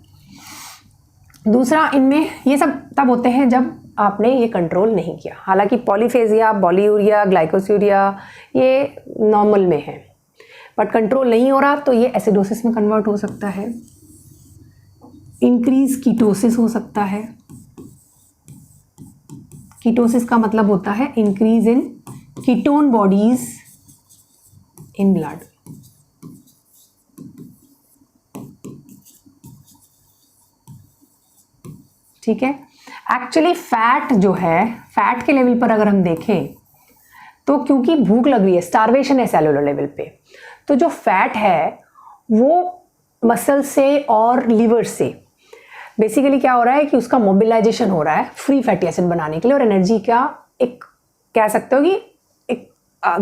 Speaker 1: दूसरा, इनमें ये सब तब होते हैं जब आपने ये कंट्रोल नहीं किया। हालांकि पॉलीफेजिया, पॉलीयूरिया, ग्लाइकोसूरिया ये नॉर्मल में है, बट कंट्रोल नहीं हो रहा तो ये एसिडोसिस में कन्वर्ट हो सकता है। इंक्रीज कीटोसिस हो सकता है। कीटोसिस का मतलब होता है increase in ketone bodies in blood. ठीक है। एक्चुअली फैट जो है, फैट के लेवल पर अगर हम देखें तो क्योंकि भूख लग रही है, स्टारवेशन है सेलुलर लेवल पे, तो जो फैट है वो मसल से और लीवर से बेसिकली क्या हो रहा है कि उसका मोबिलाइजेशन हो रहा है फ्री फैटी एसिड बनाने के लिए और एनर्जी का एक कह सकते हो कि एक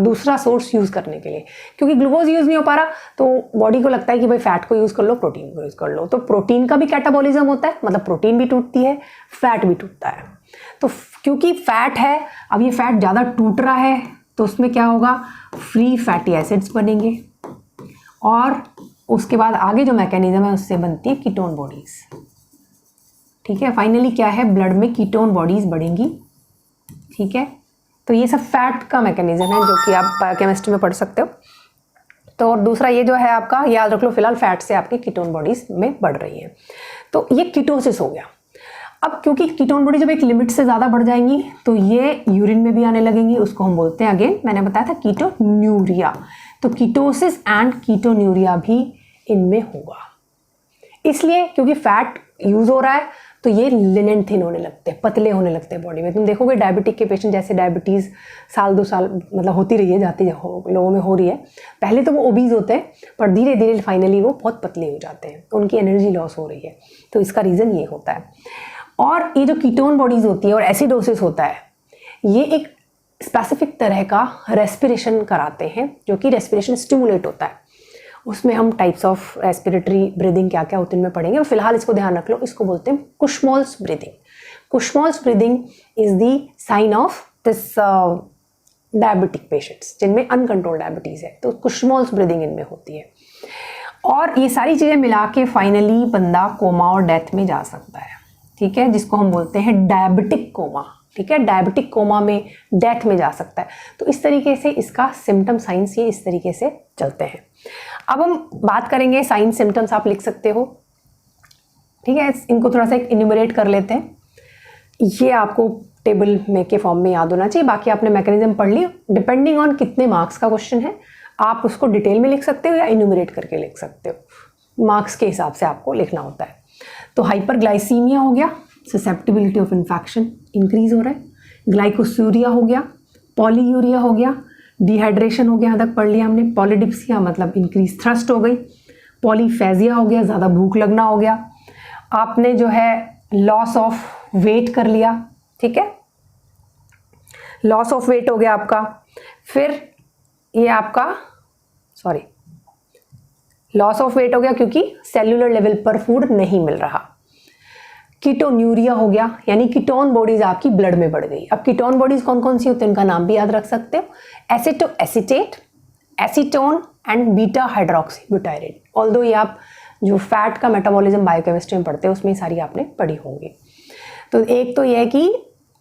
Speaker 1: दूसरा सोर्स यूज़ करने के लिए, क्योंकि ग्लूकोज यूज़ नहीं हो पा रहा तो बॉडी को लगता है कि भाई फैट को यूज़ कर लो, प्रोटीन को यूज़ कर लो। तो प्रोटीन का भी कैटाबॉलिज्म होता है, मतलब प्रोटीन भी टूटती है, फैट भी टूटता है। तो क्योंकि फैट है, अब ये फैट ज़्यादा टूट रहा है तो उसमें क्या होगा, फ्री फैटी एसिड्स बनेंगे और उसके बाद आगे जो मैकेनिज्म है उससे बनती है कीटोन बॉडीज। ठीक है, फाइनली क्या है, ब्लड में कीटोन बॉडीज बढ़ेंगी। ठीक है, तो ये सब फैट का मैकेनिज्म है जो कि आप बायोकेमिस्ट्री में पढ़ सकते हो। तो और दूसरा ये जो है आपका, याद रख लो, फिलहाल फैट से आपकी कीटोन बॉडीज में बढ़ रही है। तो ये कीटोसिस हो गया। अब क्योंकि कीटोन बॉडी जब एक लिमिट से ज़्यादा बढ़ जाएंगी तो ये यूरिन में भी आने लगेंगी, उसको हम बोलते हैं, अगेन मैंने बताया था, कीटोन्यूरिया। तो कीटोसिस एंड कीटोन्यूरिया भी इनमें होगा। इसलिए क्योंकि फैट यूज हो रहा है तो ये लिन थिन होने लगते हैं, पतले होने लगते हैं बॉडी में। तुम देखोगे डायबिटिक के पेशेंट, जैसे डायबिटीज़ साल 2 साल मतलब होती रही है, जाती लोगों में हो रही है, पहले तो वो ओबीज होते हैं पर धीरे धीरे फाइनली वो बहुत पतले हो जाते हैं, उनकी एनर्जी लॉस हो रही है। तो इसका रीज़न ये होता है। और ये जो कीटोन बॉडीज़ होती है और एसिडोसिस होता है, ये एक स्पेसिफिक तरह का रेस्पिरेशन कराते हैं जो कि रेस्पिरेशन स्टिमुलेट होता है। उसमें हम टाइप्स ऑफ रेस्पिरेटरी ब्रीदिंग क्या क्या होती है उनमें पढ़ेंगे। फिलहाल इसको ध्यान रख लो, इसको बोलते हैं Kussmaul's breathing. Kussmaul's breathing is the sign of this diabetic patients जिनमें अनकंट्रोल्ड डायबिटीज़ है, तो कुशमॉल्स ब्रीदिंग इनमें होती है। और ये सारी चीज़ें मिला के फाइनली बंदा कोमा और डेथ में जा सकता है। ठीक है, जिसको हम बोलते हैं डायबिटिक कोमा। ठीक है, डायबिटिक कोमा में डेथ में जा सकता है। तो इस तरीके से इसका सिम्टम साइंस ये इस तरीके से चलते हैं। अब हम बात करेंगे साइन सिम्टम्स, आप लिख सकते हो। ठीक है, इनको थोड़ा सा एक इन्यूमरेट कर लेते हैं। ये आपको टेबल में के फॉर्म में याद होना चाहिए, बाकी आपने मैकेनिज्म पढ़ ली। डिपेंडिंग ऑन कितने मार्क्स का क्वेश्चन है, आप उसको डिटेल में लिख सकते हो या इन्यूमरेट करके लिख सकते हो, मार्क्स के हिसाब से आपको लिखना होता है। तो हाइपरग्लाइसीमिया हो गया, ससेप्टिबिलिटी ऑफ इन्फेक्शन इंक्रीज हो रहा है। ग्लाइकोसूरिया हो गया, पॉलीयूरिया हो गया, डिहाइड्रेशन हो गया, यहाँ तक पढ़ लिया हमने। पॉलीडिप्सिया मतलब इंक्रीज थ्रस्ट हो गई। पॉलीफेजिया हो गया, ज़्यादा भूख लगना हो गया। आपने जो है लॉस ऑफ वेट कर लिया। ठीक है, लॉस ऑफ वेट हो गया आपका। फिर ये आपका लॉस ऑफ वेट हो गया क्योंकि सेलुलर लेवल पर फूड नहीं मिल रहा। कीटोन्यूरिया हो गया, यानी कीटोन बॉडीज आपकी ब्लड में बढ़ गई। अब कीटोन बॉडीज कौन कौन सी होती है उनका नाम भी याद रख सकते हो, acetoacetate, acetone and beta hydroxy butyrate. Although ये आप जो फैट का मेटाबॉलिज्म बायोकेमिस्ट्री में पढ़ते हो उसमें सारी आपने पढ़ी होंगी। तो एक तो ये है कि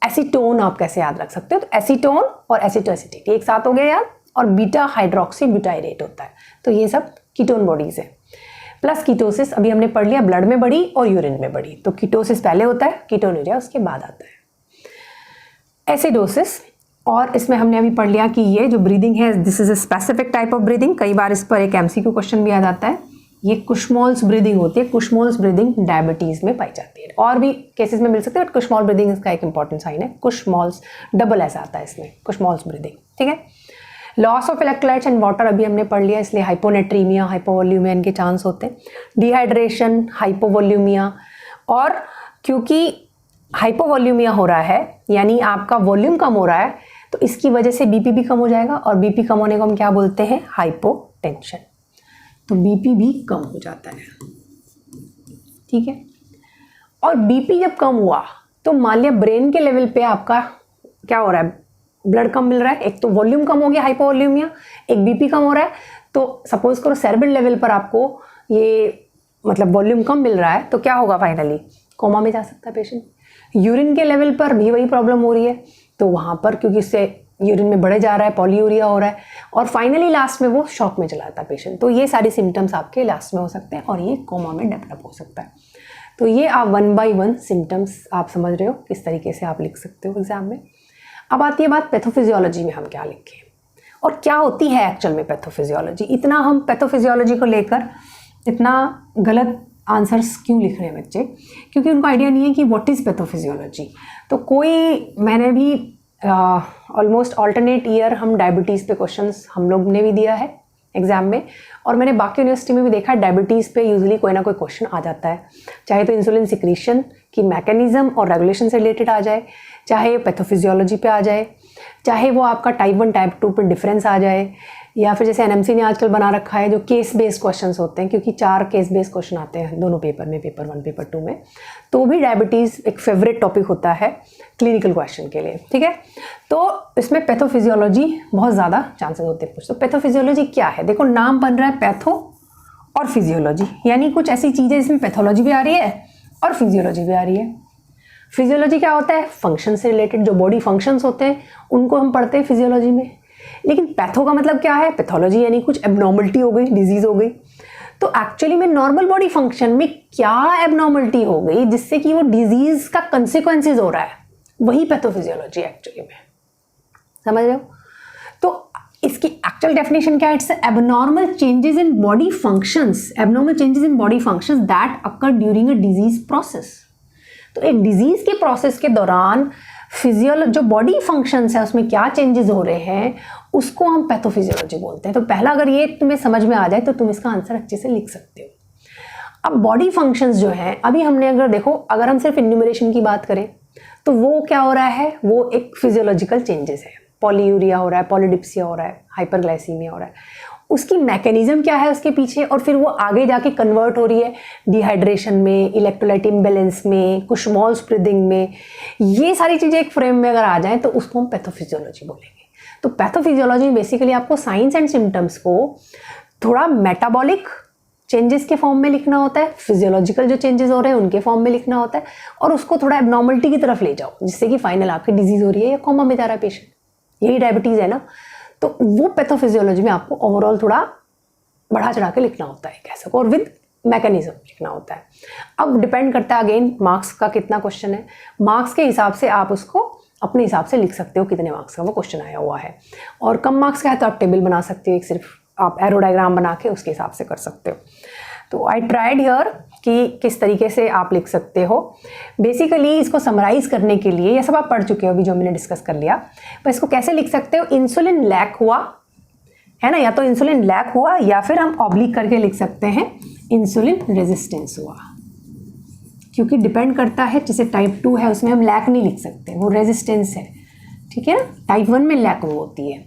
Speaker 1: एसीटोन आप कैसे याद रख सकते हो, तो एसीटोन और एसिटो एसिटेट एक साथ हो गया याद, और बीटा हाइड्रोक्सी ब्यूटाइरेट होता है। तो ये सब कीटोन बॉडीज है। प्लस कीटोसिस अभी हमने पढ़ लिया, ब्लड में बढ़ी और यूरिन में बढ़ी। तो कीटोसिस पहले होता है, कीटोन्यूरिया उसके बाद आता है। एसिडोसिस, और इसमें हमने अभी पढ़ लिया कि ये जो ब्रीदिंग है, this is a specific type of breathing. कई बार इस पर एक एमसीक्यू क्वेश्चन भी आ जाता है। ये कुशमॉल्स ब्रीदिंग होती है। कुशमॉल्स ब्रीदिंग डायबिटीज़ में पाई जाती है, और भी केसेस में मिल सकती है, बट कुशमॉल ब्रीदिंग इसका एक इंपॉर्टेंट साइन है। कुशमॉल्स डबल ऐसा आता है इसमें, कुशमॉल्स ब्रीदिंग। ठीक है, loss of electrolytes and water अभी हमने पढ़ लिया, इसलिए हाइपोनेट्रीमिया, हाइपोवॉल्यूमिया इनके चांस होते हैं। डिहाइड्रेशन, हाइपोवॉल्यूमिया, और क्योंकि हाइपोवॉल्यूमिया हो रहा है यानी आपका वॉल्यूम कम हो रहा है, तो इसकी वजह से बीपी भी कम हो जाएगा, और बीपी कम होने को हम क्या बोलते हैं, हाइपोटेंशन। तो बीपी भी कम हो जाता है। ठीक है, और बीपी जब कम हुआ तो मान लिया ब्रेन के लेवल पे आपका क्या हो रहा है, ब्लड कम मिल रहा है, एक तो वॉल्यूम कम हो गया हाइपोवॉल्यूमिया, एक बीपी कम हो रहा है। तो सपोज करो सेरेब्रल लेवल पर आपको ये मतलब वॉल्यूम कम मिल रहा है, तो क्या होगा, फाइनली कोमा में जा सकता है पेशेंट। यूरिन के लेवल पर भी वही प्रॉब्लम हो रही है, तो वहाँ पर क्योंकि इससे यूरिन में बढ़े जा रहा है, पॉलीयूरिया हो रहा है, और फाइनली लास्ट में वो शॉक में चला जाता है पेशेंट। तो ये सारे सिम्टम्स आपके लास्ट में हो सकते हैं और ये कोमा में डेवलप हो सकता है। तो ये आप 1 by 1 सिम्टम्स आप समझ रहे हो किस तरीके से आप लिख सकते हो एग्जाम में। अब आती है बात पैथोफिजियोलॉजी में हम क्या लिखें और क्या होती है एक्चुअल में पैथोफिजियोलॉजी। इतना हम पैथोफिजियोलॉजी को लेकर इतना गलत आंसर्स क्यों लिख रहे हैं बच्चे, क्योंकि उनको आइडिया नहीं है कि व्हाट इज़ पैथोफिजियोलॉजी। तो मैंने भी ऑलमोस्ट ऑल्टरनेट ईयर हम डायबिटीज़ पे क्वेश्चंस हम लोग ने भी दिया है एग्जाम में, और मैंने बाकी यूनिवर्सिटी में भी देखा है डायबिटीज़ पे यूजुअली कोई ना कोई क्वेश्चन आ जाता है, चाहे तो इंसुलिन सिक्रीशन की मैकेनिज्म और रेगुलेशन से रिलेटेड आ जाए, चाहे पैथोफिजियोलॉजी पे आ जाए, चाहे वो आपका टाइप 1 टाइप 2 पर डिफरेंस आ जाए, या फिर जैसे एनएमसी ने आजकल बना रखा है जो केस बेस्ड क्वेश्चंस होते हैं, क्योंकि 4 केस बेस्ड क्वेश्चन आते हैं दोनों पेपर में, पेपर 1 पेपर 2 में, तो भी डायबिटीज़ एक फेवरेट टॉपिक होता है क्लिनिकल क्वेश्चन के लिए। ठीक है, तो इसमें पैथोफिजियोलॉजी बहुत ज़्यादा चांसेस होते हैं पूछ। तो पैथोफिजियोलॉजी क्या है, देखो नाम बन रहा है पैथो और फिजियोलॉजी, यानी कुछ ऐसी चीज़ें जिसमें पैथोलॉजी भी आ रही है और फिजियोलॉजी भी आ रही है। फिजियोलॉजी क्या होता है, फंक्शन से रिलेटेड जो बॉडी फंक्शंस होते हैं उनको हम पढ़ते हैं फिजियोलॉजी में। लेकिन पैथो का मतलब क्या है, पैथोलॉजी यानी कुछ एबनॉर्मलिटी हो गई, डिजीज हो गई। तो एक्चुअली में नॉर्मल बॉडी फंक्शन में क्या एबनॉर्मलिटी हो गई जिससे कि वो डिजीज का कंसिक्वेंसेस हो रहा है, वही पैथोफिजियोलॉजी एक्चुअली में, समझ रहे हो। तो इसकी एक्चुअल डेफिनेशन क्या है, it's abnormal changes in body functions, abnormal changes in body functions that occur during a disease process. तो एक डिजीज के प्रोसेस के दौरान जो बॉडी फंक्शंस है उसमें क्या चेंजेस हो रहे हैं उसको हम पैथोफिजियोलॉजी बोलते हैं। तो पहला अगर ये तुम्हें समझ में आ जाए तो तुम इसका आंसर अच्छे से लिख सकते हो। अब बॉडी फंक्शंस जो है, अभी हमने अगर देखो, अगर हम सिर्फ इन्यूमरेशन की बात करें तो वो क्या हो रहा है, वो एक फिजियोलॉजिकल चेंजेस है, पॉलीयूरिया हो रहा है, पॉलीडिप्सिया हो रहा है, हाइपरग्लाइसीमिया हो रहा है, उसकी मैकेनिज्म क्या है उसके पीछे, और फिर वो आगे जाके कन्वर्ट हो रही है डिहाइड्रेशन में, इलेक्ट्रोलाइट इम्बैलेंस में, कुश्मॉल्स ब्रीदिंग में। ये सारी चीज़ें एक फ्रेम में अगर आ जाएं तो उसको हम पैथोफिजियोलॉजी बोलेंगे। तो पैथोफिजियोलॉजी बेसिकली आपको साइंस एंड सिम्टम्स को थोड़ा मेटाबॉलिक चेंजेस के फॉर्म में लिखना होता है, फिजियोलॉजिकल जो चेंजेस हो रहे हैं उनके फॉर्म में लिखना होता है, और उसको थोड़ा एबनॉर्मलिटी की तरफ ले जाओ जिससे कि फाइनल आपकी डिजीज हो रही है या कोमा में जा रहा है पेशेंट, यही डायबिटीज़ है ना। तो वो पैथोफिजियोलॉजी में आपको ओवरऑल थोड़ा बढ़ा चढ़ा के लिखना होता है कह सको, और विद मैकेनिज्म लिखना होता है। अब डिपेंड करता है अगेन मार्क्स का कितना क्वेश्चन है, मार्क्स के हिसाब से आप उसको अपने हिसाब से लिख सकते हो कितने मार्क्स का वो क्वेश्चन आया हुआ है। और कम मार्क्स का है तो आप टेबल बना सकते हो, एक सिर्फ आप एरो डायग्राम बना के उसके हिसाब से कर सकते हो। तो आई ट्राइड हियर कि किस तरीके से आप लिख सकते हो। बेसिकली इसको समराइज करने के लिए, ये सब आप पढ़ चुके हो अभी जो मैंने डिस्कस कर लिया, पर इसको कैसे लिख सकते हो, इंसुलिन लैक हुआ है ना, या तो इंसुलिन लैक हुआ या फिर हम ऑब्लिक करके लिख सकते हैं इंसुलिन रेजिस्टेंस हुआ, क्योंकि डिपेंड करता है, जैसे टाइप 2 है उसमें हम लैक नहीं लिख सकते, वो रेजिस्टेंस है, ठीक है। टाइप 1 में लैक वो होती है।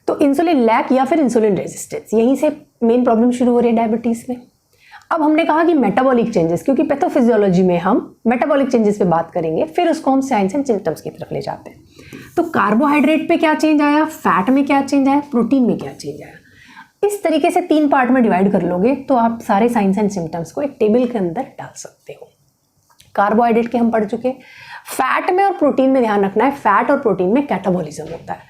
Speaker 1: तो इंसुलिन लैक या फिर इंसुलिन रेजिस्टेंस, यहीं से मेन प्रॉब्लम शुरू हो रही है डायबिटीज़ में। अब हमने कहा कि मेटाबॉलिक चेंजेस, क्योंकि पैथोफिजियोलॉजी में हम मेटाबॉलिक चेंजेस पे बात करेंगे, फिर उसको हम साइंस एंड सिम्टम्स की तरफ ले जाते हैं। तो कार्बोहाइड्रेट पे क्या चेंज आया, फैट में क्या चेंज आया, प्रोटीन में क्या चेंज आया, इस तरीके से 3 पार्ट में डिवाइड कर लोगे तो आप सारे साइंस एंड सिम्टम्स को एक टेबल के अंदर डाल सकते हो। कार्बोहाइड्रेट के हम पढ़ चुके, फैट में और प्रोटीन में ध्यान रखना है, फैट और प्रोटीन में कैटाबॉलिज्म होता है,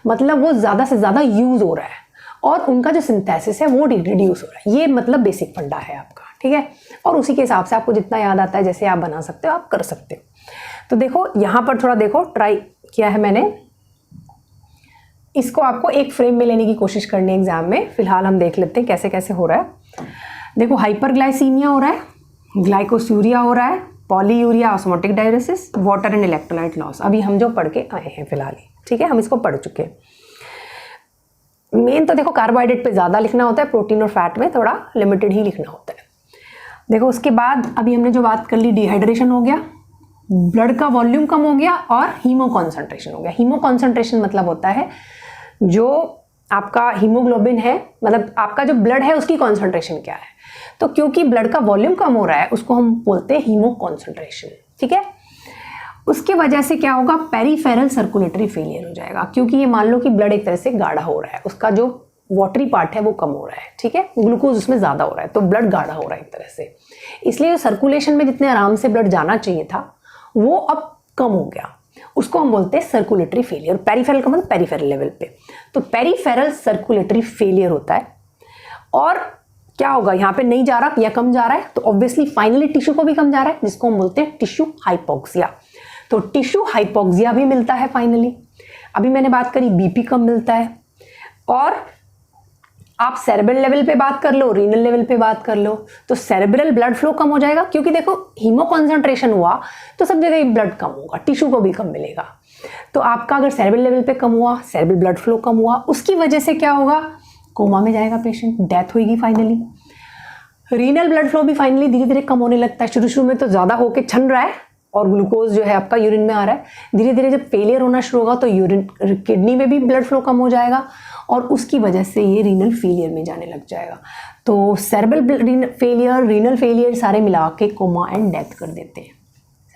Speaker 1: मतलब वो ज़्यादा से ज़्यादा यूज हो रहा है और उनका जो सिंथेसिस है वो रिड्यूस हो रहा है, ये मतलब बेसिक फंडा है आपका, ठीक है। और उसी के हिसाब से आपको जितना याद आता है जैसे आप बना सकते हो आप कर सकते हो। तो देखो यहाँ पर थोड़ा देखो, ट्राई किया है मैंने, इसको आपको एक फ्रेम में लेने की कोशिश करनी है एग्जाम में। फिलहाल हम देख लेते हैं कैसे कैसे हो रहा है। देखो हाइपरग्लाइसीमिया हो रहा है, ग्लाइकोसूरिया हो रहा है, polyuria, osmotic diuresis, water and electrolyte loss, अभी हम जो पढ़ के आए हैं फिलहाल, ठीक है, हम इसको पढ़ चुके हैं। मेन तो देखो कार्बोहाइड्रेट पे ज़्यादा लिखना होता है, प्रोटीन और फैट में थोड़ा लिमिटेड ही लिखना होता है। देखो उसके बाद अभी हमने जो बात कर ली, डिहाइड्रेशन हो गया, ब्लड का वॉल्यूम कम हो गया और हीमो कॉन्सेंट्रेशन हो गया। हीमो कॉन्सेंट्रेशन मतलब होता है जो आपका हीमोग्लोबिन है, मतलब आपका जो ब्लड है उसकी कॉन्सेंट्रेशन क्या है। तो क्योंकि ब्लड का वॉल्यूम कम हो रहा है उसको हम बोलते हैं हीमो कॉन्सेंट्रेशन, ठीक है। उसके वजह से क्या होगा, पेरीफेरल सर्कुलेटरी फेलियर हो जाएगा, क्योंकि ये मान लो कि ब्लड एक तरह से गाढ़ा हो रहा है, उसका जो वाटरी पार्ट है वो कम हो रहा है, ठीक है, ग्लूकोज उसमें ज़्यादा हो रहा है तो ब्लड गाढ़ा हो रहा है एक तरह से, इसलिए सर्कुलेशन में जितने आराम से ब्लड जाना चाहिए था वो अब कम हो गया, उसको हम बोलते हैं सर्कुलेटरी फेलियर। पेरीफेरल का मतलब पेरीफेरल लेवल पे, तो पेरीफेरल सर्कुलेटरी फेलियर होता है। और क्या होगा, यहाँ पे नहीं जा रहा या कम जा रहा है तो ऑब्वियसली फाइनली टिश्यू को भी कम जा रहा है, जिसको हम बोलते हैं टिश्यू हाइपोक्सिया। तो टिश्यू हाइपोक्सिया भी मिलता है फाइनली। अभी मैंने बात करी बीपी कम मिलता है, और आप सेरेब्रल लेवल पे बात कर लो, रीनल लेवल पे बात कर लो, तो सेरेब्रल ब्लड फ्लो कम हो जाएगा, क्योंकि देखो हीमो कॉन्सेंट्रेशन हुआ तो सब जगह ब्लड कम होगा, टिश्यू को भी कम मिलेगा। तो आपका अगर सेरेब्रल लेवल पे कम हुआ, सेरेब्रल ब्लड फ्लो कम हुआ, उसकी वजह से क्या होगा, कोमा में जाएगा पेशेंट, डेथ होगी फाइनली। रीनल ब्लड फ्लो भी फाइनली धीरे धीरे कम होने लगता है। शुरू में तो ज़्यादा होके छन रहा है और ग्लूकोज जो है आपका यूरिन में आ रहा है, धीरे धीरे जब फेलियर होना शुरू होगा तो यूरिन किडनी में भी ब्लड फ्लो कम हो जाएगा और उसकी वजह से ये रीनल फेलियर में जाने लग जाएगा। तो सेरेब्रल फेलियर, रीनल फेलियर सारे मिला के कोमा एंड डेथ कर देते हैं।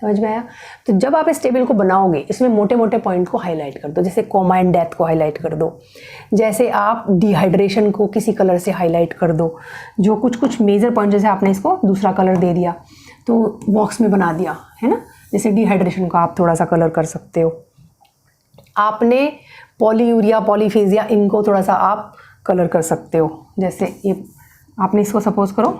Speaker 1: समझ में आया? तो जब आप इस टेबल को बनाओगे, इसमें मोटे मोटे पॉइंट को हाईलाइट कर दो, जैसे कोमा एंड डेथ को हाईलाइट कर दो, जैसे आप डिहाइड्रेशन को किसी कलर से हाईलाइट कर दो, जो कुछ मेजर पॉइंट, जैसे आपने इसको दूसरा कलर दे दिया तो बॉक्स में बना दिया है ना, जैसे डिहाइड्रेशन का आप थोड़ा सा कलर कर सकते हो, आपने पॉलीयूरिया, पॉलीफेजिया, इनको थोड़ा सा आप कलर कर सकते हो। जैसे ये आपने इसको सपोज करो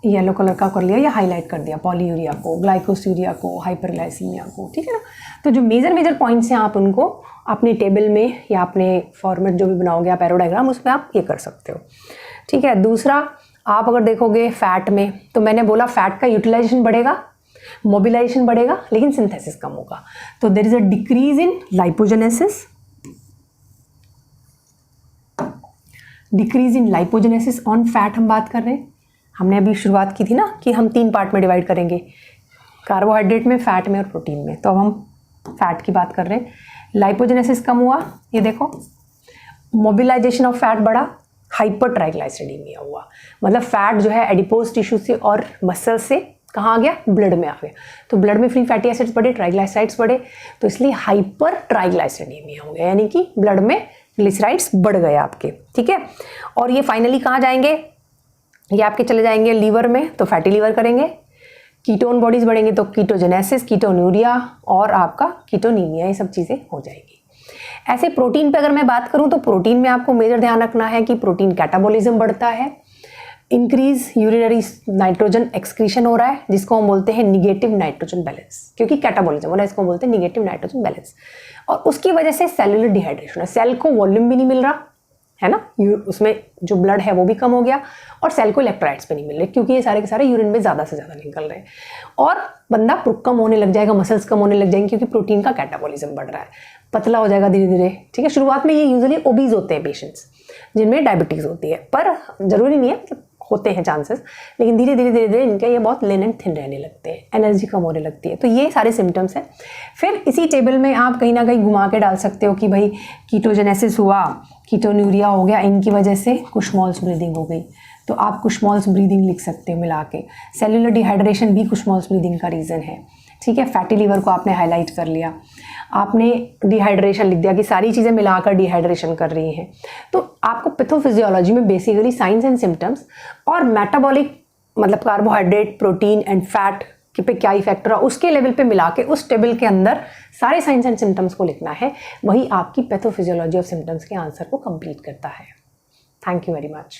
Speaker 1: येलो कलर का कर लिया या हाईलाइट कर दिया, पॉलीयूरिया को, ग्लाइकोसूरिया को, हाइपरग्लाइसीमिया को, ठीक है ना। तो जो मेजर पॉइंट्स हैं आप उनको अपने टेबल में या अपने फॉर्मेट जो भी बनाओगे आप एरो डायग्राम, उसमें आप ये कर सकते हो, ठीक है। दूसरा, आप अगर देखोगे फैट में, तो मैंने बोला फैट का यूटिलाइजेशन बढ़ेगा, मोबिलाइजेशन बढ़ेगा, लेकिन सिंथेसिस कम होगा। तो there is a decrease in lipogenesis, decrease in lipogenesis on fat हम बात कर रहे हैं। हमने अभी शुरुआत की थी ना कि हम 3 पार्ट में डिवाइड करेंगे, कार्बोहाइड्रेट में, फैट में और प्रोटीन में। तो अब हम फैट की बात कर रहे हैं। लाइपोजेनेसिस कम हुआ, ये देखो, मोबिलाइजेशन ऑफ फैट बढ़ा, हाइपर ट्राइग्लाइसरीडीमिया हुआ, मतलब फैट जो है एडिपोज टिश्यू से और मसल से कहाँ आ गया, ब्लड में आ गया। तो ब्लड में फ्री फैटी एसिड्स बढ़े, ट्राइग्लाइसराइड्स बढ़े, तो इसलिए हाइपर ट्राइग्लाइसरीडीमिया हो गया, यानी कि ब्लड में ग्लिसराइड्स बढ़ गए आपके, ठीक है। और ये फाइनली कहाँ जाएंगे, ये आपके चले जाएंगे लीवर में, तो फैटी लीवर करेंगे। कीटोन बॉडीज बढ़ेंगे तो कीटोजेनेसिस, कीटोन्यूरिया और आपका कीटोनीमिया, ये सब चीज़ें हो जाएगी। ऐसे प्रोटीन पे अगर मैं बात करूं तो प्रोटीन में आपको मेजर ध्यान रखना है कि प्रोटीन कैटाबॉलिज्म बढ़ता है, इंक्रीज यूरिनरी नाइट्रोजन एक्सक्रीशन हो रहा है, जिसको हम बोलते हैं निगेटिव नाइट्रोजन बैलेंस, क्योंकि कैटाबॉलिज्म हो रहा है, इसको बोलते हैं निगेटिव नाइट्रोजन बैलेंस। और उसकी वजह से सेलुलर डिहाइड्रेशन है, सेल को वॉल्यूम भी नहीं मिल रहा है ना, उसमें जो ब्लड है वो भी कम हो गया, और सेल को इलेक्ट्रोलाइट्स पे नहीं मिल रहे, क्योंकि ये सारे के सारे यूरिन में ज़्यादा से ज़्यादा निकल रहे हैं। और बंदा कम होने लग जाएगा, मसल्स कम होने लग जाएंगे, क्योंकि प्रोटीन का कैटाबॉलिज्म बढ़ रहा है, पतला हो जाएगा धीरे धीरे, ठीक है। शुरुआत में ये यूजुअली ओबीज होते हैं पेशेंट्स जिनमें डायबिटीज़ होती है, पर ज़रूरी नहीं है, होते हैं चांसेस, लेकिन धीरे धीरे इनके ये बहुत लेन एंड थिन रहने लगते हैं, एनर्जी कम होने लगती है। तो ये सारे सिम्टम्स हैं। फिर इसी टेबल में आप कहीं ना कहीं घुमा के डाल सकते हो कि भाई कीटोजेनेसिस हुआ, कीटोन्यूरिया हो गया, इनकी वजह से कुशमॉल्स ब्रीदिंग हो गई, तो आप कुशमॉल्स ब्रीदिंग लिख सकते हो मिला के। सेलुलर डिहाइड्रेशन भी कुशमॉल्स ब्रीदिंग का रीज़न है, ठीक है। फैटी लीवर को आपने हाईलाइट कर लिया, आपने डिहाइड्रेशन लिख दिया कि सारी चीज़ें मिलाकर डिहाइड्रेशन कर रही हैं। तो आपको पैथोफिजियोलॉजी में बेसिकली साइंस एंड सिम्टम्स और मेटाबॉलिक, मतलब कार्बोहाइड्रेट, प्रोटीन एंड फैट पे क्या इफेक्ट रहा, उसके लेवल पे मिला के उस टेबल के अंदर सारे साइंस एंड सिम्टम्स को लिखना है। वही आपकी पैथोफिजियोलॉजी ऑफ सिम्टम्स के आंसर को कंप्लीट करता है। Thank you very much.